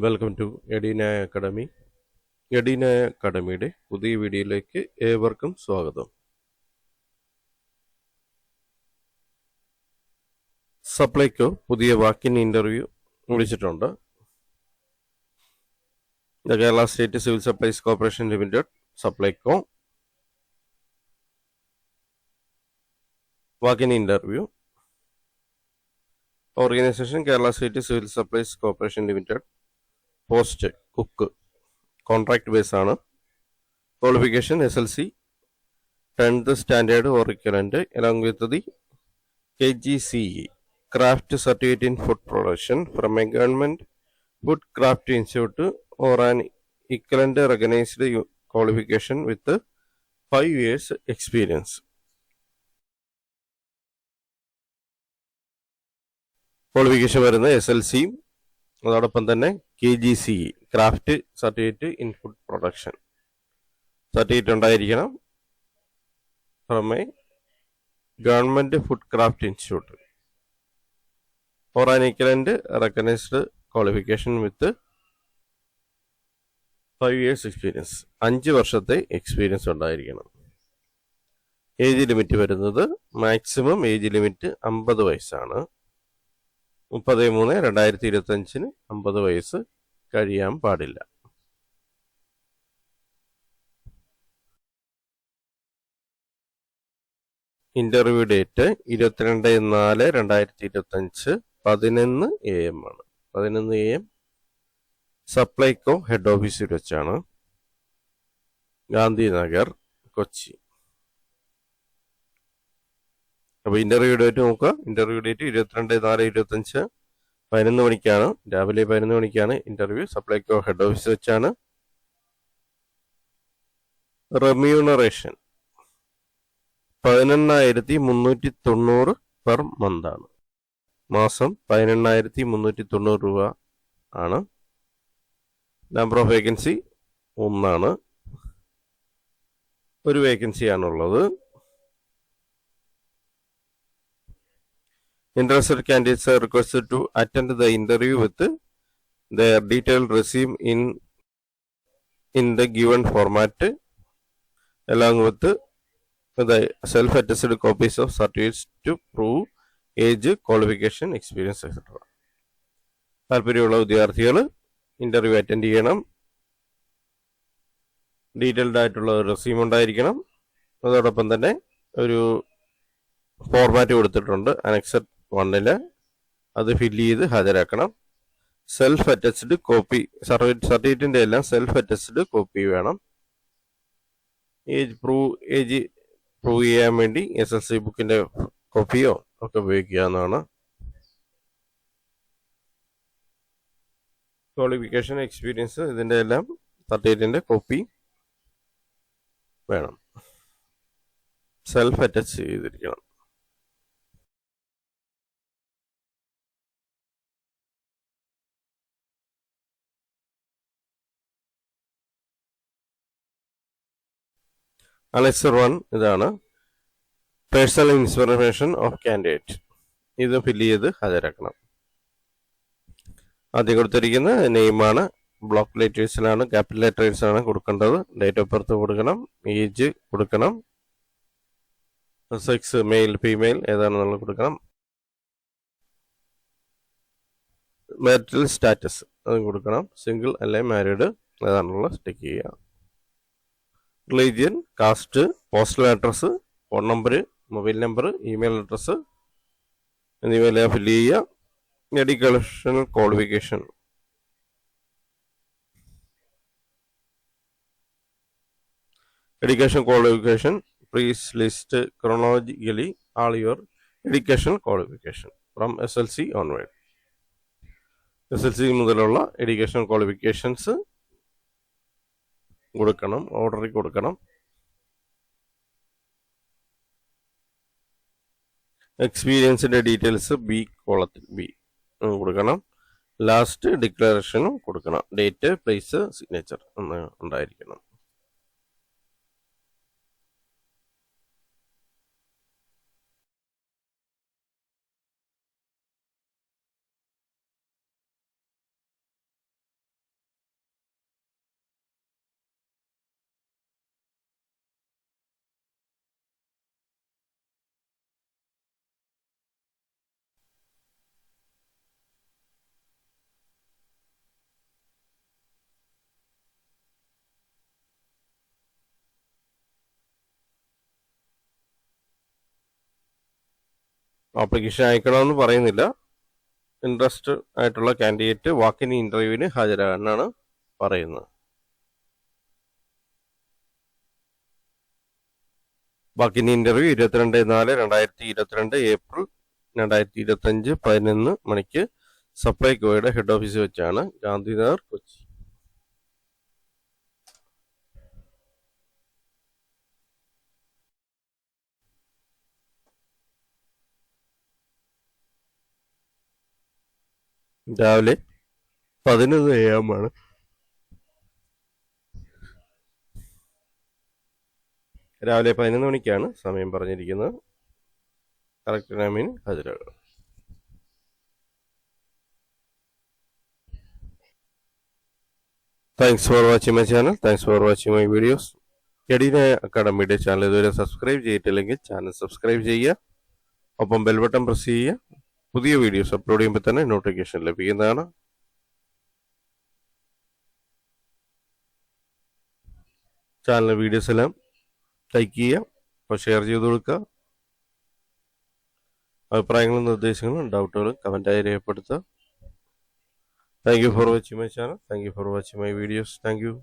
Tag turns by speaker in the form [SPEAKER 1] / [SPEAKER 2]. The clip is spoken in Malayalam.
[SPEAKER 1] Welcome to Edina academy. Edina അക്കാഡമിയുടെ പുതിയ വീഡിയോയിലേക്ക് ഏവർക്കും സ്വാഗതം. സപ്ലൈകോ പുതിയ വാക്കിൻ ഇന്റർവ്യൂ വിളിച്ചിട്ടുണ്ട്. Kerala state civil supplies corporation limited Supplyco walk in interview. Organisation Kerala state civil supplies corporation limited. Post cook, contract base ആണ്. Qualification SLC 10th standard or equivalent along with the KGCE craft certificate in food production from a government food craft institute or an equivalent recognized qualification with 5 years experience. Qualification വരുന്നത് SLC, അതോടൊപ്പം തന്നെ KGCE craft certificate in food production certificate ഉണ്ടായിരിക്കണം. From a government food craft institute or an equivalent recognised qualification with 5 years experience. 5 വർഷത്തെ എക്സ്പീരിയൻസ് ഉണ്ടായിരിക്കണം. ഏജ് ലിമിറ്റ് വരുന്നത് മാക്സിമം ഏജ് ലിമിറ്റ് 50 വയസ്സാണ്. 30/3/2025 50 വയസ്സ് കഴിയാൻ പാടില്ല. ഇന്റർവ്യൂ ഡേറ്റ് 22/4/2025 11 AM ആണ്. 11 AM സപ്ലൈകോ ഹെഡ് ഓഫീസിൽ വെച്ചാണ്, ഗാന്ധിനഗർ, കൊച്ചി. അപ്പോൾ ഇന്റർവ്യൂ ഡേറ്റ് നോക്കുക. ഇന്റർവ്യൂ ഡേറ്റ് 22/4/2025 11 മണിക്കാണ്, രാവിലെ 11 മണിക്കാണ് ഇന്റർവ്യൂ. സപ്ലൈകോ ഹെഡ് ഓഫീസ് വെച്ചാണ്. റെമ്യൂണറേഷൻ 18,390 പെർ മന്ത് ആണ്. മാസം 18,390 രൂപ ആണ്. നമ്പർ ഓഫ് വേക്കൻസി 1 ഒരു വേക്കൻസി ആണുള്ളത്. Interested candidates are requested to attend the interview with their detailed resume in the given format along with the self-attested copies of certificates to prove age, qualification, experience, etc. താല്പര്യമുള്ള വിദ്യാർത്ഥികൾ ഇന്റർവ്യൂ അറ്റൻഡ് ചെയ്യണം. ഡീറ്റെയിൽഡ് ആയിട്ടുള്ള റെസ്യൂം ഉണ്ടായിരിക്കണം. അതോടൊപ്പം തന്നെ ഒരു ഫോർമാറ്റ് കൊടുത്തിട്ടുണ്ട് അനക്സർ 1 അത് ഫില്ല് ചെയ്ത് ഹാജരാക്കണം. സെൽഫ് അറ്റച്ച്ഡ് കോപ്പി, സർട്ടിഫിക്കറ്റിന്റെ എല്ലാം സെൽഫ് അറ്റച്ച്ഡ് കോപ്പി വേണം. ഏജ് പ്രൂവ് ചെയ്യാൻ വേണ്ടി SLC ബുക്കിന്റെ കോപ്പിയോ ഒക്കെ ഉപയോഗിക്കാവുന്നതാണ്. ക്വാളിഫിക്കേഷൻ, എക്സ്പീരിയൻസ് ഇതിന്റെ എല്ലാം സർട്ടിഫിക്കറ്റിന്റെ കോപ്പി വേണം. സെൽഫ് അറ്റച്ച് ചെയ്തിരിക്കണം. അനക്സർ 1 ഇതാണ്. പേഴ്സണൽ ഇൻഫർമേഷൻ ഓഫ് കാൻഡിഡേറ്റ്, ഇത് ഫില്ല് ചെയ്ത് ഹാജരാക്കണം. ആദ്യം കൊടുത്തിരിക്കുന്ന നെയിമാണ്. ബ്ലോക്ക് ലെറ്റേഴ്സിലാണ്, ക്യാപിറ്റൽ ലെറ്റേഴ്സാണ് കൊടുക്കേണ്ടത്. ഡേറ്റ് ഓഫ് ബർത്ത് കൊടുക്കണം, ഏജ് കൊടുക്കണം, സെക്സ് മെയിൽ ഫീമെയിൽ ഏതാണെന്നുള്ളത് കൊടുക്കണം, മാരിറ്റൽ സ്റ്റാറ്റസ് അതും കൊടുക്കണം, സിംഗിൾ അല്ലെ മാരീഡ് ഏതാണെന്നുള്ളത് ടിക്ക് ചെയ്യുക. Religion, caste, postal address, phone number, mobile number, email address എന്നിവയെല്ലാം ഫില്ല് ചെയ്യുക. Educational qualification please list chronologically all your educational qualification from SLC onward. SLC മുതലുള്ള എഡ്യൂക്കേഷൻ ക്വാളിഫിക്കേഷൻസ് കൊടുക്കണം, ഓർഡറിൽ കൊടുക്കണം. എക്സ്പീരിയൻസിന്റെ ഡീറ്റെയിൽസ് കോളത്തിൽ B കൊടുക്കണം. ലാസ്റ്റ് ഡിക്ലറേഷനും കൊടുക്കണം. ഡേറ്റ്, പ്ലേസ്, സിഗ്നേച്ചർ എന്ന് ഉണ്ടായിരിക്കണം. ആപ്ലിക്കേഷൻ അയക്കണമെന്ന് പറയുന്നില്ല. ഇൻട്രസ്റ്റ് ആയിട്ടുള്ള കാൻഡിഡേറ്റ് വാക്കിൻ ഇൻ്റർവ്യൂവിന് ഹാജരാകാനാണ് പറയുന്നത്. വാക്കിൻ ഇൻ്റർവ്യൂ 22/4/2022 ഏപ്രിൽ 2025 11 മണിക്ക് സപ്ലൈകോയുടെ ഹെഡ് ഓഫീസിൽ വെച്ചാണ്, ഗാന്ധിനഗർ, കൊച്ചി. രാവിലെ 11 AM ആണ് രാവിലെ 11 മണിക്കാണ് സമയം പറഞ്ഞിരിക്കുന്നത്. കറക്റ്റ് ടൈമിന് ഹാജരാകുക. Thanks for watching my channel. Thanks for watching my videos. Edina അക്കാഡമിയുടെ ചാനൽ ഇതുവരെ സബ്സ്ക്രൈബ് ചെയ്തിട്ടില്ലെങ്കിൽ ചാനൽ സബ്സ്ക്രൈബ് ചെയ്യുക. ഒപ്പം ബെൽ ബട്ടൺ പ്രസ് ചെയ്യുക. പുതിയ വീഡിയോസ് അപ്ലോഡ് ചെയ്യുമ്പോൾ തന്നെ നോട്ടിഫിക്കേഷൻ ലഭിക്കുന്നതാണ്. ചാനൽ വീഡിയോസ് എല്ലാം ലൈക്ക് ചെയ്യുക, അപ്പോൾ ഷെയർ ചെയ്ത് കൊടുക്കുക. അഭിപ്രായങ്ങളും നിർദ്ദേശങ്ങളും ഡൗട്ടുകളും കമൻറ്റായി രേഖപ്പെടുത്തുക. Thank you for watching my channel. Thank you for watching my videos. Thank you.